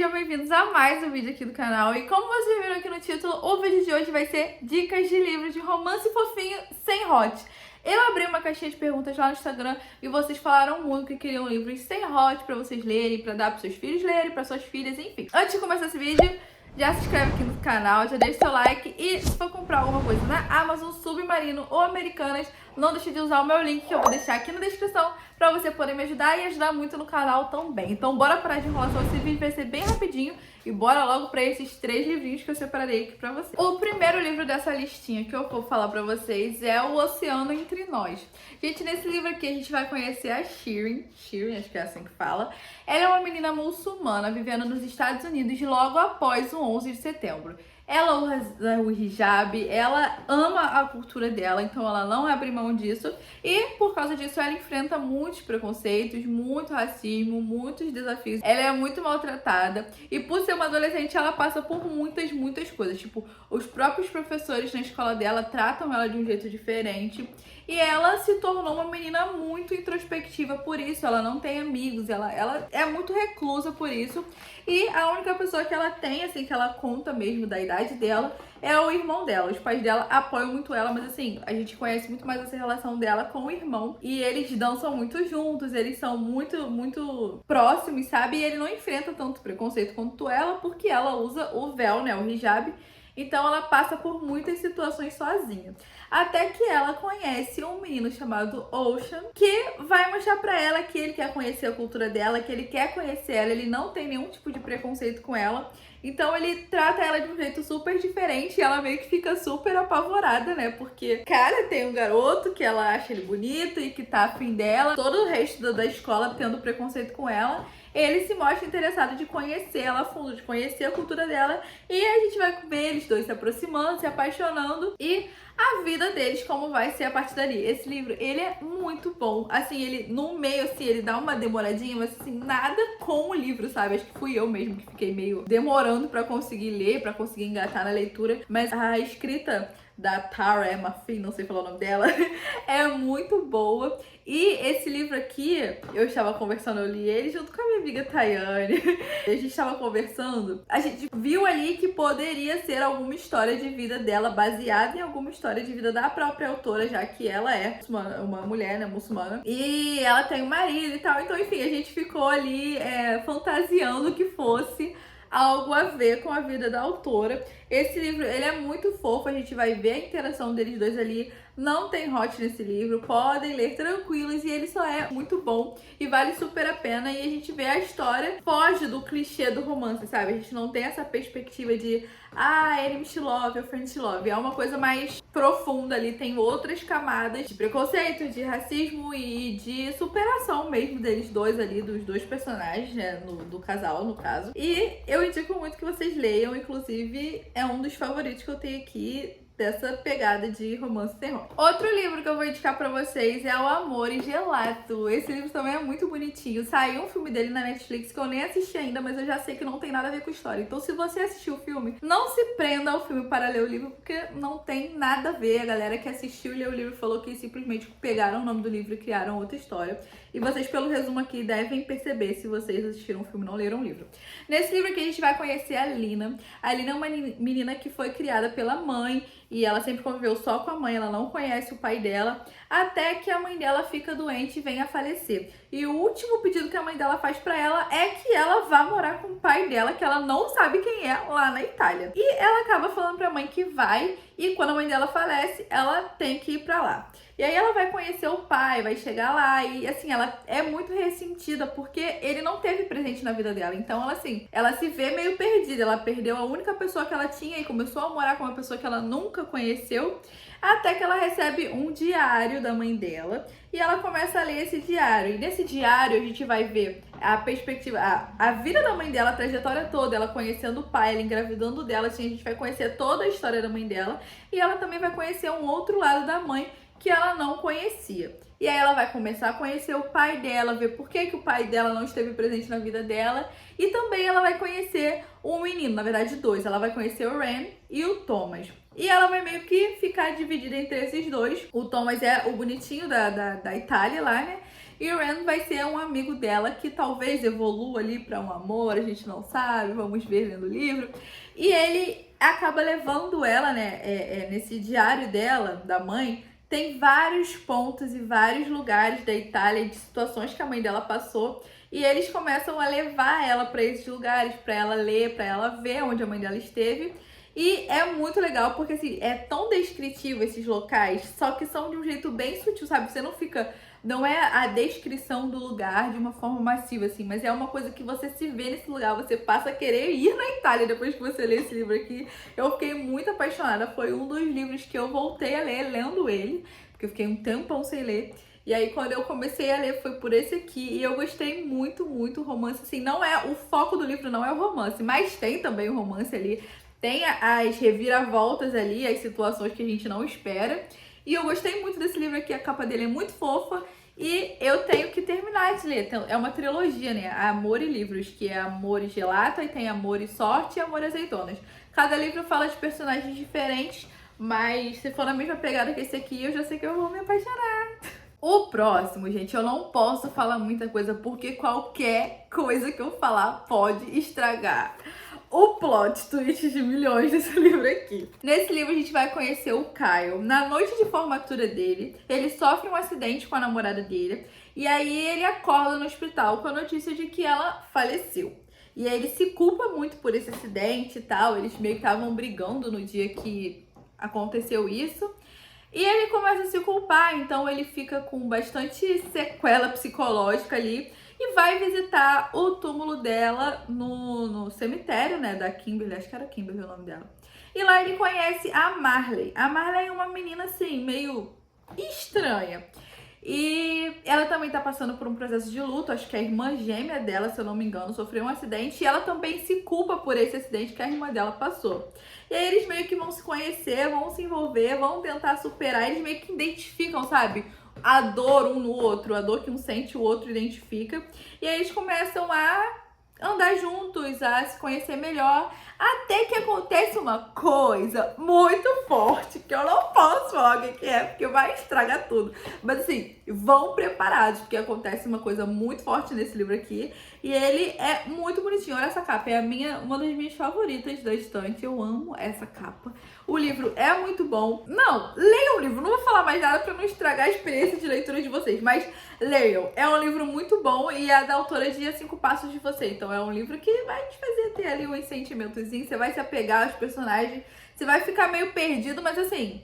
sejam bem-vindos a mais um vídeo aqui do canal. E como vocês viram aqui no título, o vídeo de hoje vai ser dicas de livros de romance fofinho sem hot. Eu abri uma caixinha de perguntas lá no Instagram e vocês falaram muito que queriam livros sem hot pra vocês lerem, pra dar pros seus filhos lerem, pra suas filhas, enfim. Antes de começar esse vídeo, já se inscreve aqui no canal, já deixa seu like e se for comprar alguma coisa na Amazon, Submarino ou Americanas, não deixe de usar o meu link que eu vou deixar aqui na descrição pra você poder me ajudar e ajudar muito no canal também. Então bora parar de enrolação, esse vídeo vai ser bem rapidinho e bora logo pra esses 3 livrinhos que eu separei aqui pra vocês. O primeiro livro dessa listinha que eu vou falar pra vocês é O Oceano Entre Nós. Gente, nesse livro aqui a gente vai conhecer a Shirin, acho que é assim que fala. Ela é uma menina muçulmana vivendo nos Estados Unidos logo após o 11 de setembro. Ela usa o hijab, ela ama a cultura dela, então ela não abre mão disso. E por causa disso ela enfrenta muitos preconceitos, muito racismo, muitos desafios. Ela é muito maltratada e por ser uma adolescente ela passa por muitas coisas. Tipo, os próprios professores na escola dela tratam ela de um jeito diferente. E ela se tornou uma menina muito introspectiva por isso, ela não tem amigos, ela é muito reclusa por isso. E a única pessoa que ela tem, assim, que ela conta mesmo da idade dela, é o irmão dela. Os pais dela apoiam muito ela, mas assim, a gente conhece muito mais essa relação dela com o irmão. E eles dançam muito juntos, eles são muito próximos, sabe? E ele não enfrenta tanto preconceito quanto ela, porque ela usa o véu, né, o hijab. Então ela passa por muitas situações sozinha. Até que ela conhece um menino chamado Ocean, que vai mostrar pra ela que ele quer conhecer a cultura dela, que ele quer conhecer ela, ele não tem nenhum tipo de preconceito com ela. Então ele trata ela de um jeito super diferente e ela meio que fica super apavorada, né? Porque, cara, tem um garoto que ela acha ele bonito e que tá afim dela, todo o resto da escola tendo preconceito com ela. Ele se mostra interessado de conhecer ela a fundo, de conhecer a cultura dela. E a gente vai ver eles dois se aproximando, se apaixonando e a vida deles, como vai ser a partir dali. Esse livro, ele é muito bom. Assim, ele, no meio, assim, ele dá uma demoradinha, mas assim, nada com o livro, sabe? Acho que fui eu mesmo que fiquei meio demorando pra conseguir ler, pra conseguir engatar na leitura. Mas a escrita da Tara Emma-Finn, não sei falar o nome dela, é muito boa. E esse livro aqui, eu estava conversando, eu li ele junto com a minha amiga Tayane. A gente estava conversando, a gente viu ali que poderia ser alguma história de vida dela, baseada em alguma história de vida da própria autora, já que ela é uma mulher, né, muçulmana. E ela tem um marido e tal, então enfim, a gente ficou ali fantasiando que fosse algo a ver com a vida da autora. Esse livro, ele é muito fofo, a gente vai ver a interação deles dois ali. Não tem hot nesse livro, podem ler tranquilos e ele só é muito bom e vale super a pena. E a gente vê a história, foge do clichê do romance, sabe? A gente não tem essa perspectiva de enemy to love ou friend to love. É uma coisa mais profunda ali, tem outras camadas de preconceito, de racismo e de superação mesmo deles dois ali, dos dois personagens, né, do casal, no caso. E eu indico muito que vocês leiam, inclusive é um dos favoritos que eu tenho aqui dessa pegada de romance terror. Outro livro que eu vou indicar pra vocês é O Amor e Gelato. Esse livro também é muito bonitinho. Saiu um filme dele na Netflix que eu nem assisti ainda, mas eu já sei que não tem nada a ver com a história. Então se você assistiu o filme, não se prenda ao filme para ler o livro, porque não tem nada a ver. A galera que assistiu e leu o livro falou que simplesmente pegaram o nome do livro e criaram outra história. E vocês, pelo resumo aqui, devem perceber se vocês assistiram o filme e não leram o livro. Nesse livro aqui a gente vai conhecer a Lina. A Lina é uma menina que foi criada pela mãe e ela sempre conviveu só com a mãe, ela não conhece o pai dela, até que a mãe dela fica doente e vem a falecer. E o último pedido que a mãe dela faz pra ela é que ela vá morar com o pai dela, que ela não sabe quem é, lá na Itália. E ela acaba falando pra mãe que vai, e quando a mãe dela falece, ela tem que ir pra lá. E aí ela vai conhecer o pai, vai chegar lá e assim, ela é muito ressentida porque ele não teve presente na vida dela. Então ela assim, ela se vê meio perdida, ela perdeu a única pessoa que ela tinha e começou a morar com uma pessoa que ela nunca conheceu, até que ela recebe um diário da mãe dela e ela começa a ler esse diário. E nesse diário a gente vai ver a perspectiva, a vida da mãe dela, a trajetória toda, ela conhecendo o pai, ela engravidando dela, assim, a gente vai conhecer toda a história da mãe dela e ela também vai conhecer um outro lado da mãe que ela não conhecia. E aí ela vai começar a conhecer o pai dela, ver por que o pai dela não esteve presente na vida dela. E também ela vai conhecer um menino, na verdade dois. Ela vai conhecer o Ren e o Thomas. E ela vai meio que ficar dividida entre esses dois. O Thomas é o bonitinho da Itália lá, né? E o Ren vai ser um amigo dela que talvez evolua ali para um amor, a gente não sabe, vamos ver lendo o livro. E ele acaba levando ela, né, nesse diário dela, da mãe, tem vários pontos e vários lugares da Itália, de situações que a mãe dela passou. E eles começam a levar ela para esses lugares, para ela ler, para ela ver onde a mãe dela esteve. E é muito legal porque assim, é tão descritivo esses locais, só que são de um jeito bem sutil, sabe? Você não fica, não é a descrição do lugar de uma forma massiva assim, mas é uma coisa que você se vê nesse lugar, você passa a querer ir na Itália depois que você lê esse livro aqui. Eu fiquei muito apaixonada, foi um dos livros que eu voltei a ler lendo ele, porque eu fiquei um tempão sem ler. E aí, quando eu comecei a ler, foi por esse aqui. E eu gostei muito, muito. O romance, assim, não é... O foco do livro não é o romance, mas tem também o romance ali. Tem as reviravoltas ali, as situações que a gente não espera. E eu gostei muito desse livro aqui. A capa dele é muito fofa. E eu tenho que terminar de ler. É uma trilogia, né? Amor e Livros, que é Amor e Gelato, e tem Amor e Sorte e Amor e Azeitonas. Cada livro fala de personagens diferentes, mas se for na mesma pegada que esse aqui, eu já sei que eu vou me apaixonar. O próximo, gente, eu não posso falar muita coisa porque qualquer coisa que eu falar pode estragar o plot twist de milhões desse livro aqui. Nesse livro a gente vai conhecer o Kyle. Na noite de formatura dele, ele sofre um acidente com a namorada dele e aí ele acorda no hospital com a notícia de que ela faleceu. E aí ele se culpa muito por esse acidente e tal, eles meio que estavam brigando no dia que aconteceu isso. E ele começa a se culpar, então ele fica com bastante sequela psicológica ali e vai visitar o túmulo dela no cemitério, né, da Kimberly, acho que era Kimberly o nome dela. E lá ele conhece a Marley. A Marley é uma menina, assim, meio estranha. E ela também tá passando por um processo de luto, acho que a irmã gêmea dela, se eu não me engano, sofreu um acidente e ela também se culpa por esse acidente que a irmã dela passou. E aí eles meio que vão se conhecer, vão se envolver, vão tentar superar, eles meio que identificam, sabe? A dor um no outro, a dor que um sente, o outro identifica. E aí eles começam a andar juntos, a se conhecer melhor, até que acontece uma coisa muito forte, que eu não posso falar o que é, porque vai estragar tudo. Mas assim, vão preparados, porque acontece uma coisa muito forte nesse livro aqui, e ele é muito bonitinho. Olha essa capa, é uma das minhas favoritas da estante, eu amo essa capa. O livro é muito bom. Não, leiam o livro, não vou falar mais nada pra não estragar a experiência de leitura de vocês, mas leiam. É um livro muito bom e é da autora de As 5 Passos de Você. Então é um livro que vai te fazer ter ali um sentimentozinho, você vai se apegar aos personagens, você vai ficar meio perdido, mas assim,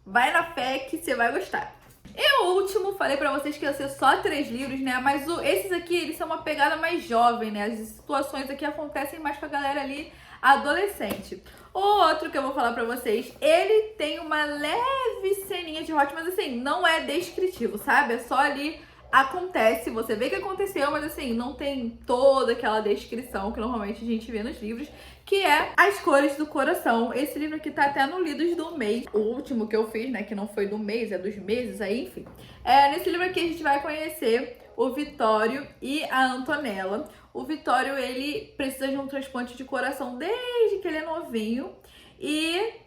vai na fé que você vai gostar. E o último, falei pra vocês que ia ser só 3 livros, né? Mas esses aqui, eles são uma pegada mais jovem, né? As situações aqui acontecem mais com a galera ali adolescente. O outro que eu vou falar pra vocês, ele tem uma leve ceninha de hot, mas assim, não é descritivo, sabe? É só ali acontece, você vê que aconteceu, mas assim, não tem toda aquela descrição que normalmente a gente vê nos livros, que é As Cores do Coração. Esse livro aqui tá até no Lidos do Mês, o último que eu fiz, né, que não foi do mês, é dos meses, aí enfim. Nesse livro aqui a gente vai conhecer o Vitório e a Antonella. O Vitório, ele precisa de um transplante de coração desde que ele é novinho e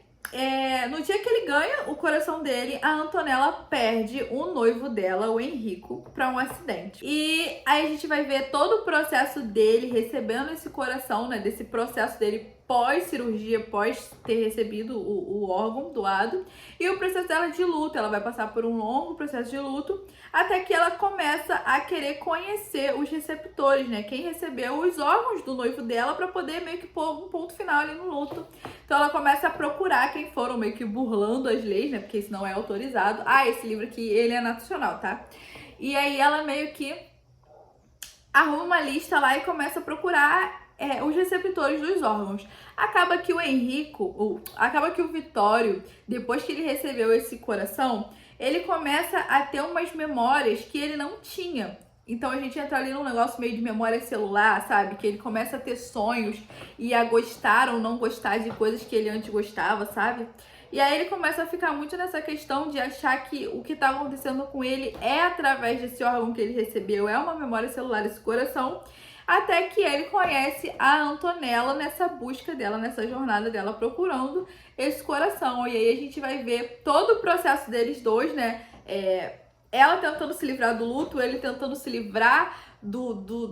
no dia que ele ganha o coração dele, a Antonella perde o noivo dela, o Henrico, para um acidente. E aí a gente vai ver todo o processo dele recebendo esse coração, né? Desse processo dele pós-cirurgia, pós ter recebido o órgão doado. E o processo dela de luto, ela vai passar por um longo processo de luto, até que ela começa a querer conhecer os receptores, né? Quem recebeu os órgãos do noivo dela para poder meio que pôr um ponto final ali no luto. Então ela começa a procurar quem foram, meio que burlando as leis, né? Porque isso não é autorizado. Ah, esse livro aqui, ele é nacional, tá? E aí ela meio que arruma uma lista lá e começa a procurar os receptores dos órgãos. Acaba que o Vitório, depois que ele recebeu esse coração, ele começa a ter umas memórias que ele não tinha. Então a gente entra ali num negócio meio de memória celular, sabe? Que ele começa a ter sonhos e a gostar ou não gostar de coisas que ele antes gostava, sabe? E aí ele começa a ficar muito nessa questão de achar que o que está acontecendo com ele é através desse órgão que ele recebeu, é uma memória celular, esse coração, até que ele conhece a Antonella nessa busca dela, nessa jornada dela procurando esse coração. E aí a gente vai ver todo o processo deles dois, né? ela tentando se livrar do luto, ele tentando se livrar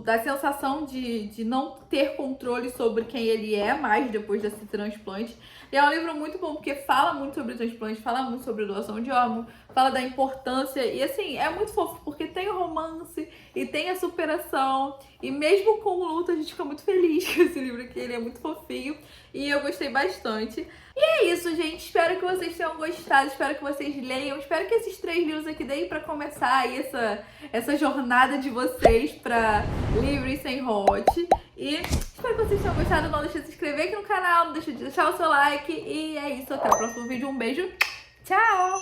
da sensação de não ter controle sobre quem ele é mais depois desse transplante. E é um livro muito bom, porque fala muito sobre transplante, fala muito sobre doação de órgão, fala da importância, e assim, é muito fofo, porque tem o romance e tem a superação, e mesmo com o luto a gente fica muito feliz com esse livro aqui, ele é muito fofinho, e eu gostei bastante. E é isso, gente, espero que vocês tenham gostado, espero que vocês leiam, espero que esses 3 livros aqui deem pra começar aí essa jornada de vocês pra Livros Sem Hot. E espero que vocês tenham gostado, não deixe de se inscrever aqui no canal, não deixe de deixar o seu like, e é isso, até o próximo vídeo, um beijo, tchau!